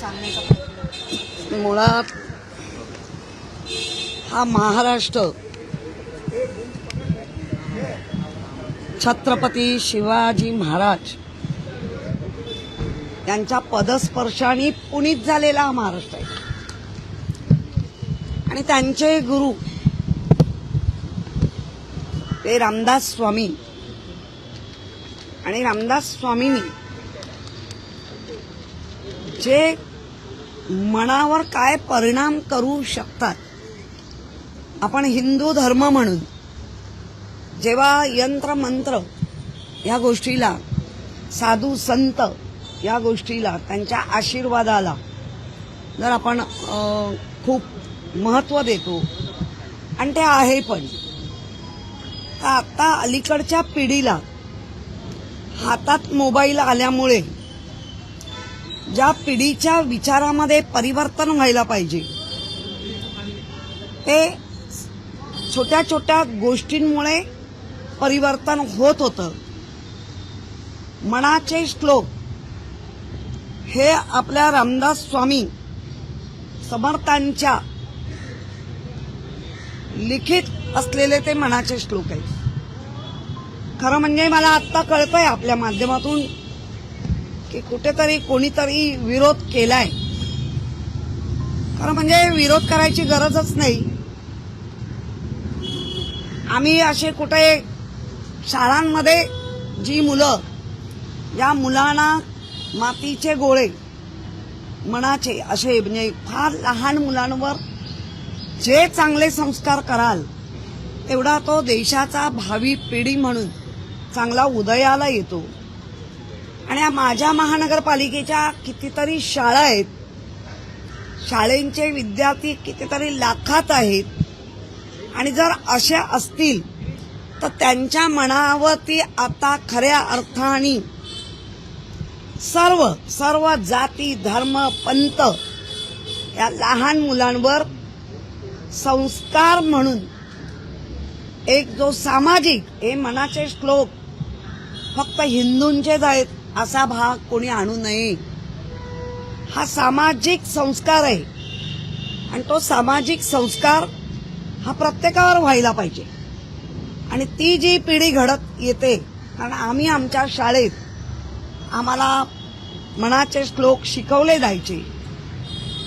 सांगण्याचा प्रयत्न. मुळात हा महाराष्ट्र छत्रपती शिवाजी महाराज यांच्या पदस्पर्शाने पुनीत झालेला हा महाराष्ट्र आहे. आणि त्यांचे गुरु ते रामदास स्वामी, आणि रामदास स्वामींनी जे मनावर काय परिणाम करू शकतात. आपण हिंदू धर्म म्हणून जेव्हा यंत्र मंत्र या गोष्टीला, साधू संत या गोष्टीला, त्यांच्या आशीर्वादाला जर आपण खूप महत्त्व देतो, आणि ते आहे पण, तर आता अलीकडच्या पिढीला हातात मोबाईल आल्यामुळे ज्या पिढीच्या विचारामध्ये परिवर्तन व्हायला पाहिजे ते छोट्या छोट्या गोष्टींमुळे परिवर्तन होत होतं. मनाचे श्लोक हे आपल्या रामदास स्वामी समर्थांच्या लिखित असलेले ते मनाचे श्लोक आहेत. खरं म्हणजे मला आत्ता कळतंय आपल्या माध्यमातून की कुठेतरी कोणीतरी विरोध केलाय. खरं म्हणजे विरोध करायची गरजच नाही. आम्ही असे कुठे शाळांमध्ये जी मुलं, या मुलांना मातीचे गोळे मनाचे असे म्हणजे फार लहान मुलांवर जे चांगले संस्कार कराल तेवढा तो देशाचा भावी पिढी म्हणून चांगला उदयाला येतो. आणि माझ्या महानगरपालिकेच्या कितीतरी शाळा आहेत, शाळेंचे विद्यार्थी कितीतरी लाखात आहेत, आणि जर अशा असतील तर त्यांच्या मनावरती आता खऱ्या अर्थाने सर्व जाती धर्म पंथ या लहान मुलांवर संस्कार म्हणून एक जो सामाजिक, हे मनाचे श्लोक फक्त हिंदूंचेच आहेत असा भाग कोणी आणू नये. हा सामाजिक संस्कार आहे, आणि तो सामाजिक संस्कार हा प्रत्येकावर व्हायला पाहिजे. आणि ती जी पिढी घडत येते, कारण आम्ही आमच्या शाळेत आम्हाला मनाचे श्लोक शिकवले जायचे,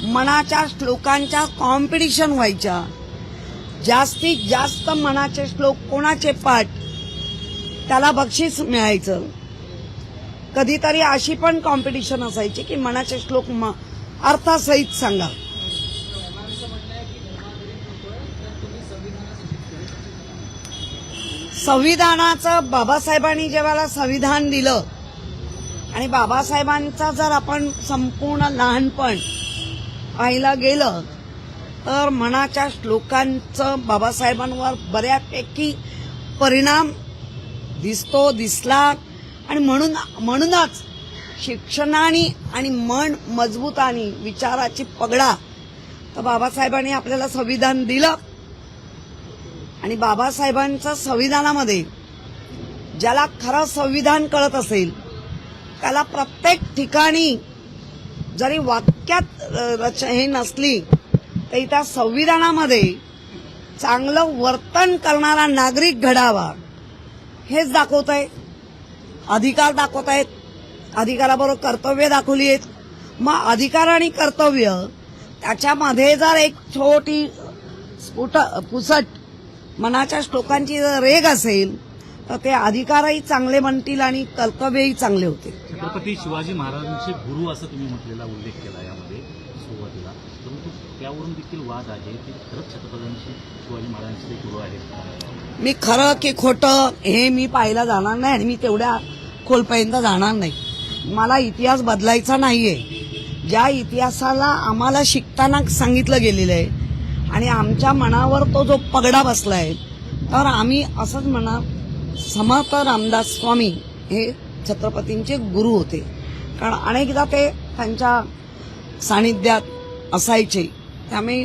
मनाच्या श्लोकांच्या कॉम्पिटिशन व्हायच्या, जास्तीत जास्त मनाचे श्लोक कोणाचे पाठ त्याला बक्षीस मिळायचं. कधीतरी अशी पण कॉम्पिटिशन असायची की मनाचे श्लोक अर्थासहित सांगा. संविधानाचं बाबासाहेबांनी जेव्हा संविधान दिलं, आणि बाबासाहेबांचा जर आपण संपूर्ण लहानपण पाहायला गेलं तर मनाच्या श्लोकांचं बाबासाहेबांवर बऱ्यापैकी परिणाम दिसला. आणि म्हणूनच शिक्षणाने आणि मन मजबूतानी विचाराची पगडा तर बाबासाहेबांनी आपल्याला संविधान दिलं. आणि बाबासाहेबांच्या संविधानामध्ये ज्याला खरं संविधान कळत असेल त्याला प्रत्येक ठिकाणी जरी वाक्यात हे नसली तरी त्या संविधानामध्ये चांगलं वर्तन करणारा नागरिक घडावा हेच दाखवत आहे. अधिकार दाखवत आहेत, अधिकाराबरोबर कर्तव्य दाखवली आहेत. मग अधिकार आणि कर्तव्य त्याच्यामध्ये जर एक छोटी पुसट मनाच्या श्लोकांची जर रेग असेल तर ते अधिकारही चांगले बनतील आणि कर्तव्यही चांगले होते. छत्रपती शिवाजी महाराजांचे गुरु असं तुम्ही म्हटलेला उल्लेख केला यामध्ये सुरुवातीला, परंतु त्यावरून देखील वाद आहे की खरंच छत्रपती शिवाजी महाराजांचे ते गुरु आहेत. मी खरं की खोटं हे मी पाहायला जाणार नाही, आणि मी तेवढ्या खोलपर्यंत जाणार नाही. मला इतिहास बदलायचा नाहीये. ज्या इतिहासाला आम्हाला शिकताना सांगितलं गेलेलं आहे आणि आमच्या मनावर तो जो पगडा बसलाय, तर आम्ही असंच म्हणा, समर्थ रामदास स्वामी हे छत्रपतींचे गुरु होते. कारण अनेकदा ते त्यांच्या सानिध्यात असायचे. त्यामुळे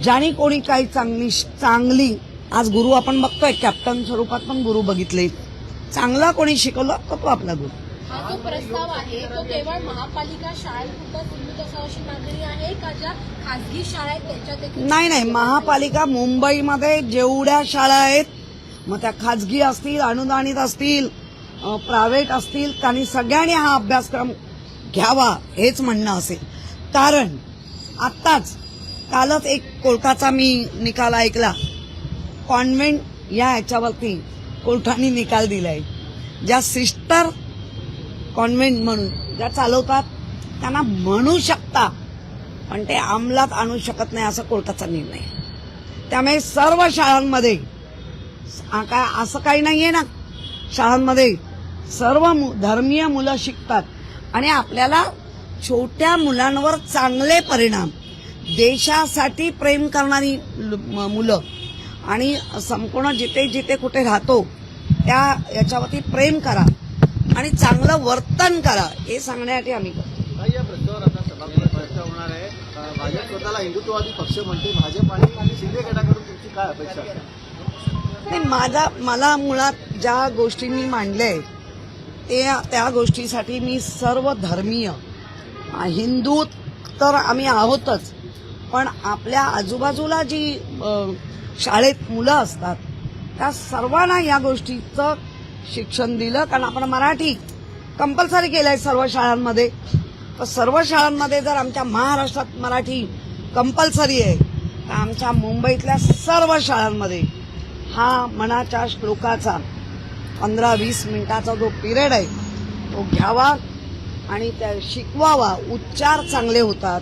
ज्याने कोणी काही चांगली आज गुरु आपण बघतोय, कॅप्टन स्वरूपात पण गुरु बघितले. चांगला कोणी शिकवलं तर तो आपला गुरु. हा जो प्रस्ताव आहे तो केवळ महापालिका शाळांपुरता सीमित असावा अशी मागणी आहे का ज्या खासगी शाळा आहेत त्यांच्या देखील? नाही, महापालिका मुंबईमध्ये जेवढ्या शाळा आहेत, मग त्या खाजगी असतील, अनुदानित असतील, प्रायव्हेट असतील, त्यांनी सगळ्यांनी हा अभ्यासक्रम घ्यावा हेच म्हणणं असेल. कारण आत्ताच कालच एक कोर्टाचा मी निकाल ऐकला. कॉन्व्हेंट या ह्याच्यावरती कोर्टाने निकाल दिलाय. ज्या सिस्टर कॉन्व्हेंट म्हणून ज्या चालवतात त्यांना म्हणू शकता, पण ते अंमलात आणू शकत नाही असा कोर्टाचा निर्णय आहे. त्यामुळे सर्व शाळांमध्ये काय असं काही नाहीये ना, शाळांमध्ये सर्व धर्मीय मुलं शिकतात आणि आपल्याला छोट्या मुलांवर चांगले परिणाम, देशासाठी प्रेम करणारी मुलं आणि संपूर्ण जिथे जिथे कुठे राहतो त्या याच्यावरती प्रेम करा आणि चांगलं वर्तन करा हे सांगण्यासाठी आम्ही करतो. काही या प्रश्नावर आता सभागृहात चर्चा होणार आहे. भाजप स्वतःला हिंदुत्ववादी पक्ष म्हणते. भाजप आणि शिंदे गटाकडून तुमची काय अपेक्षा आहे? नाही, मला मुळात ज्या गोष्टी मी मांडल्या त्या गोष्टीसाठी मी सर्व धर्मीय, हिंदू तर आम्ही आहोतच, पण आपल्या आजूबाजूला जी शाळेत मुलं असतात त्या सर्वांना या गोष्टीचं शिक्षण दिलं. कारण आपण मराठी कंपल्सरी केलंय सर्व शाळांमध्ये. तर सर्व शाळांमध्ये जर आमच्या महाराष्ट्रात मराठी कंपल्सरी आहे, तर आमच्या मुंबईतल्या सर्व शाळांमध्ये हा मनाच्या श्लोकाचा 15-20 मिनिटाचा जो पिरियड आहे तो घ्यावा आणि त्या शिकवावा. उच्चार चांगले होतात,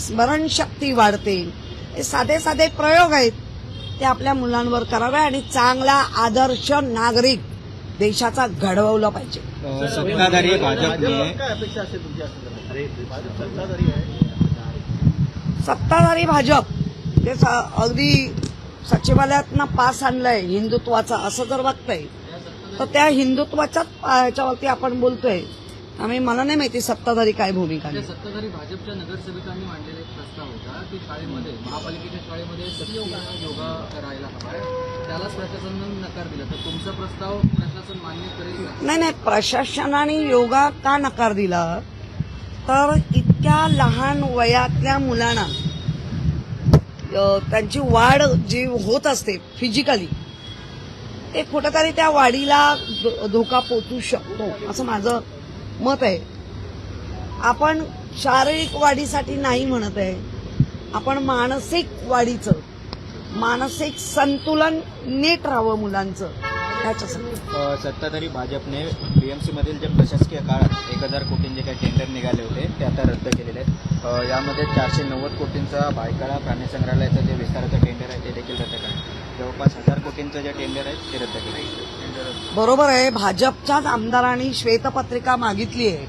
स्मरणशक्ती वाढते. हे साधे साधे प्रयोग आहेत, ते आपल्या मुलांवर करावे आणि चांगला आदर्श नागरिक देशाचा घडवला पाहिजे. सत्ताधारी भाजपने काय अपेक्षा असेल तुमची? सत्ताधारी आहे, सत्ताधारी भाजप ते अगदी सचिवालयातनं पास आणलंय हिंदुत्वाचा असं जर बघतंय, तर त्या हिंदुत्वाच्याच ह्याच्यावरती आपण बोलतोय. आम्ही मला नाही माहिती सत्ताधारी काय भूमिका आहे. सत्ताधारी भाजपच्या नगरसेवकांनी मांडलेला एक प्रस्ताव होता की शाळेमध्ये, महापालिकेच्या शाळेमध्ये योगा करायला हवा आहे, त्यालाच प्रशासनानं नकार दिला. तर तुमचा प्रस्ताव प्रशासन मान्य करेल का? नाही, प्रशासनाने योगा का नकार दिला, तर इतक्या लहान वयातल्या मुलांना त्यांची वाढ जी होत असते फिजिकली, ते कुठेतरी त्या वाढीला धोका पोचू शकतो असं माझं मत आहे. आपण शारीरिक वाढीसाठी नाही म्हणत आहे, आपण मानसिक वाढीचं, मानसिक संतुलन नीट राहावं मुलांचं त्याच्यासाठी. सत्ताधारी भाजपने बीएमसी मधील जे प्रशासकीय काळात 1000 कोटींचे काही टेंडर निघाले होते ते आता रद्द केलेले आहेत. यामध्ये 490 कोटींचा भायखळा प्राणी संग्रहालयाचं जे विस्ताराचं टेंडर आहे ते देखील रद्द करण्यात. जवळपास 1000 कोटींचं जे टेंडर आहे ते रद्द केले. बरोबर आहे. भाजपच्याच आमदारांनी श्वेतपत्रिका मागितली आहे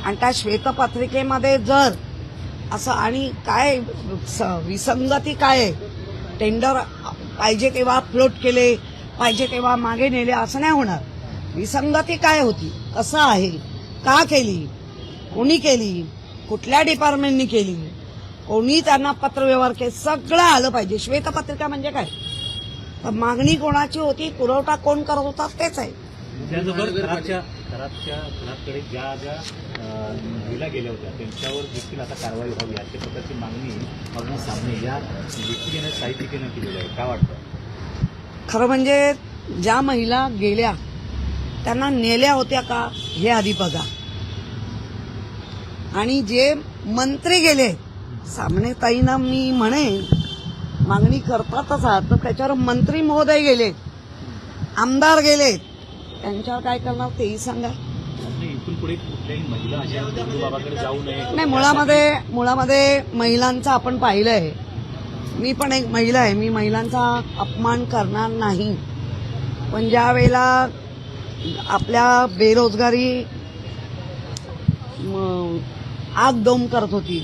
आणि त्या श्वेतपत्रिकेमध्ये जर असं आणि काय विसंगती काय आहे, टेंडर पाहिजे तेव्हा फ्लोट केले, पाहिजे तेव्हा मागे नेले असं नाही होणार. विसंगती काय होती, कसं आहे, का केली, कोणी केली, कुठल्या डिपार्टमेंटनी केली, कोणी त्यांना पत्रव्यवहार केले, सगळं आलं पाहिजे. श्वेतपत्रिका म्हणजे काय, तर मागणी कोणाची होती, पुरवठा कोण करत होता तेच आहे. त्याचबरोबर घराकडे ज्या ज्या महिला गेल्या होत्या त्यांच्यावर देखील आता कारवाई व्हावी अशा प्रकारची मागणी मागणं सामने या व्यक्तीने साहित्यिकेनं केलेली आहे. काय वाटतं? खरं म्हणजे ज्या महिला गेल्या त्यांना नेल्या होत्या का हे आधी बघा. आणि जे मंत्री गेले, सामने ताईंना मी म्हणेन मागणी करतातच आहात, तर त्याच्यावर मंत्री महोदय गेले, आमदार गेले, त्यांच्यावर काय करणार तेही सांगा. इथून पुढे कुठल्याही महिला अशा हिंदूबाबाकडे जाऊ नये. नाही, मुळामध्ये महिलांचं आपण पाहिलंय. मी पण एक महिला आहे, मी महिलांचा अपमान करणार नाही. पण ज्या वेळेला आपल्या बेरोजगारी आगडोम करत होती,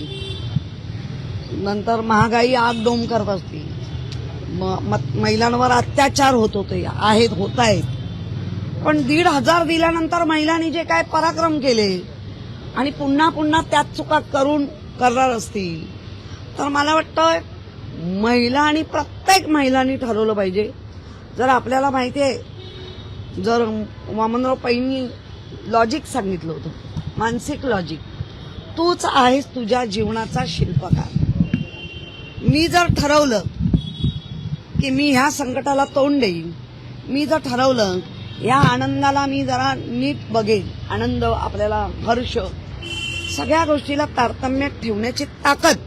नंतर महागाई आगडोम करत असती, महिलांवर अत्याचार होत होते, होत आहेत. पण 1,500 दिल्यानंतर महिलांनी जे काय पराक्रम केले आणि पुन्हा पुन्हा त्याच चुका करणार असतील, तर मला वाटतं महिला आणि प्रत्येक महिलांनी ठरवलं पाहिजे. जर आपल्याला माहिती आहे, जर वामनराव पैंनी लॉजिक सांगितलं होतं, मानसिक लॉजिक. तूच आहेस तुझ्या जीवनाचा शिल्पकार. मी जर ठरवलं की मी ह्या संकटाला तोंड देईन, मी जर ठरवलं या आनंदाला मी जरा नीट बघेन, आनंद आपल्याला हर्ष सगळ्या गोष्टीला तारतम्यात ठेवण्याची ताकद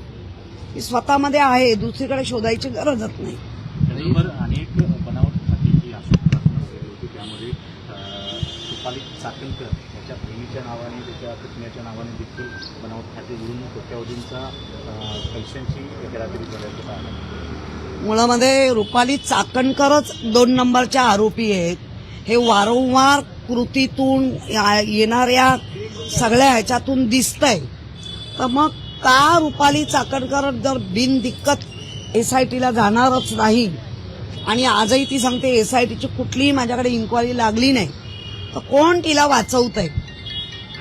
ही स्वतःमध्ये आहे, दुसरीकडे शोधायची गरजच नाही. त्याचबरोबर अनेक बनावट खाती जी आश्वासन वगैरे होती त्यामध्ये रुपाली चाकणकर याच्या बहिणीच्या नावाने त्याच्या पुतण्याच्या नावाने देखील बनावट खाते उडून कोट्यावधींचा पैशांची हेराफेरी केल्याचं पाहायला. मुळामध्ये रुपाली चाकणकरच 2 नंबरच्या आरोपी आहेत. हे वारंवार कृतीतून येणाऱ्या सगळ्या ह्याच्यातून दिसतंय. तर मग का रुपाली चाकणकर जर बिनदिक्कत SITला जाणारच नाही आणि आजही ती सांगते SITची कुठलीही माझ्याकडे इन्क्वायरी लागली नाही, तर कोण तिला वाचवतंय?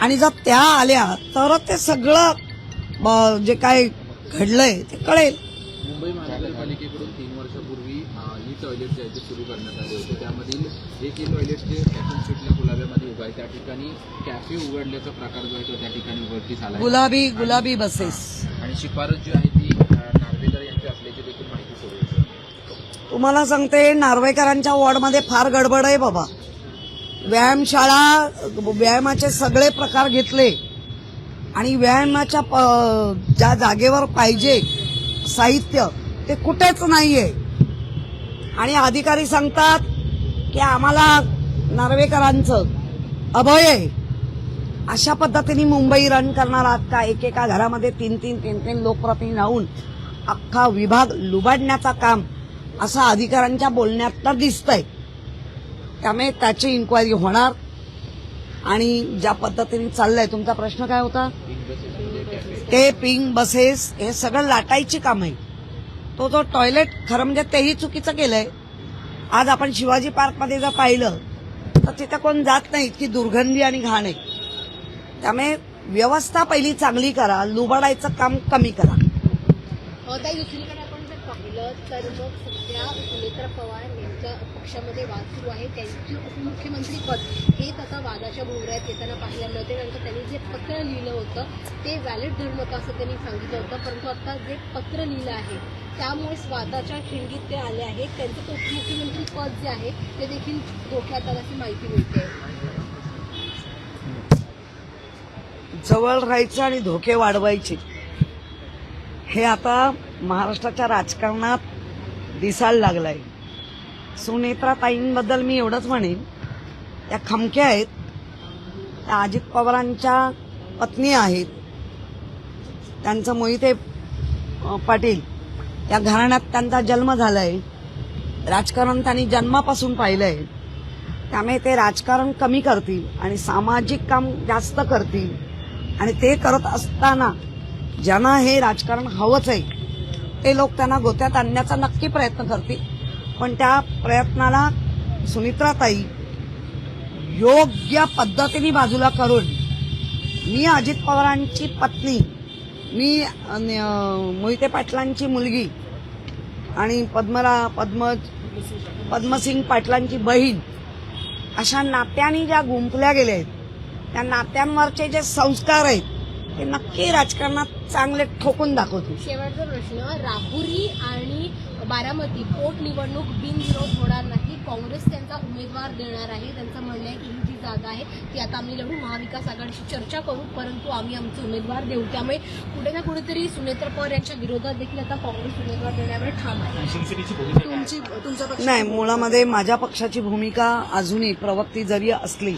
आणि जर त्या आल्या तर ते सगळं जे काय घडलंय ते कळेल. मुंबई महानगरपालिकेकडून 3 वर्षापूर्वी ई टॉयलेट जे आहे ते सुरू करण्यात आले होते. त्यामधील एक ई टॉयलेट जे पॅशन स्ट्रीटला गुलाब्यामध्ये उभा आहे त्या ठिकाणी कॅफे उघडल्याचा प्रकार जो आहे तो त्या ठिकाणी उघडकीस आला आहे. गुलाबी बसेस. आणि शिफारस जी आहे ती नार्वेकर यांची असल्याची देखील माहिती सुरू आहे. तुम्हाला सांगते, नार्वेकरांच्या वॉर्डमध्ये फार गडबड आहे बाबा. व्यायामशाळा, व्यायामाचे सगळे प्रकार घेतले आणि व्यायामाच्या ज्या जागेवर पाहिजे साहित्य ते कुठेच नाहीये. आणि अधिकारी सांगतात की आम्हाला नार्वेकरांचं अभय आहे. अशा पद्धतीने मुंबई रन करणार आहात का? एकेका घरामध्ये 3 लोकप्रतिनिधी राहून अख्खा विभाग लुबाडण्याचा काम असं अधिकाऱ्यांच्या बोलण्यात तर दिसतंय. त्यामुळे त्याची इन्क्वायरी होणार. आणि ज्या पद्धतीने चाललंय, तुमचा प्रश्न काय होता? ते पिंक बसेस हे सगळं लाटायची काम आहे. तो जो टॉयलेट खरं म्हणजे तेही चुकीचं केलंय. आज आपण शिवाजी पार्कमध्ये जर पाहिलं तर तिथे कोण जात नाही, इतकी दुर्गंधी आणि घाण आहे. त्यामुळे व्यवस्था पहिली चांगली करा, लुबाडायचं काम कमी करा. ताई, दुसरीकडे आपण जर पाहिलं तर मग सध्या सुनेत्रा पवार यांच्या पक्षामध्ये वाद सुरू आहे. त्यांची उपमुख्यमंत्री पद हेच आता वादाच्या भोवऱ्यात येताना पाहायला मिळते. नंतर त्यांनी जे पत्र लिहिलं होतं ते व्हॅलिड धरू नका असं त्यांनी सांगितलं होतं, परंतु आता जे पत्र लिहिलं आहे त्यामुळे वादाच्या खिंडीत ते आले आहेत. त्यांचं उपमुख्यमंत्री पद जे आहे ते देखील धोक्यात आल्याची माहिती मिळते. जवळ राहायचं आणि धोके वाढवायचे हे आता महाराष्ट्राच्या राजकारणात दिसायला लागलंय. सुनेत्रा ताईंबद्दल मी एवढंच म्हणेन, त्या खमक्या आहेत. त्या अजित पवारांच्या पत्नी आहेत. त्यांचं मोहिते पाटील या घराण्यात त्यांचा जन्म झालाय. राजकारण त्यांनी जन्मापासून पाहिलंय. त्यामुळे ते राजकारण कमी करतील आणि सामाजिक काम जास्त करतील. आणि ते करत असताना ज्यांना हे राजकारण हवंच आहे ते लोक त्यांना गोत्यात आणण्याचा नक्की प्रयत्न करतील. पण त्या प्रयत्नाला सुनेत्राताई योग्य पद्धतीने बाजूला करून, मी अजित पवारांची पत्नी, मी मोहिते पाटलांची मुलगी आणि पद्मसिंग पाटलांची बहीण अशा नात्यांनी ज्या गुंफल्या गेल्या आहेत, त्या नात्यांवरचे जे संस्कार आहेत ते नक्की राजकारणात चांगले ठोकून दाखवतील. शेवटचा प्रश्न, राहुरी आणि बारामती पोटनिवडणूक बिनविरोध होणार नाही. काँग्रेस त्यांचा उमेदवार देणार आहे. त्यांचं म्हणणं आहे की ही जी जागा आहे ती आता आम्ही लढू, महाविकास आघाडीशी चर्चा करू, परंतु आम्ही आमचे उमेदवार देऊ. त्यामुळे कुठे ना कुठेतरी सुनेत्रा पवार यांच्या विरोधात देखील आता काँग्रेस उमेदवार देण्यावर ठाम आहे. शिवसेनेची भूमिका तुमच्या पक्ष नाही, मुळामध्ये माझ्या पक्षाची भूमिका अजूनही प्रवक्ती जरी असली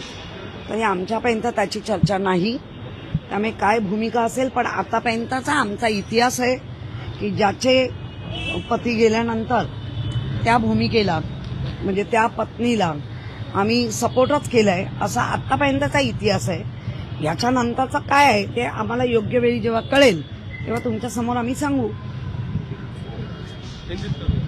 तरी आमच्यापर्यंत त्याची चर्चा नाही. त्यामुळे काय भूमिका असेल, पण आतापर्यंतचा आमचा इतिहास आहे की ज्याचे पती गेल्यानंतर त्या भूमिकेला म्हणजे त्या पत्नीला आम्ही सपोर्टच केलाय, असा आतापर्यंतचा इतिहास आहे. याच्यानंतरचं काय आहे ते आम्हाला योग्य वेळी जेव्हा कळेल तेव्हा तुमच्या समोर आम्ही सांगू.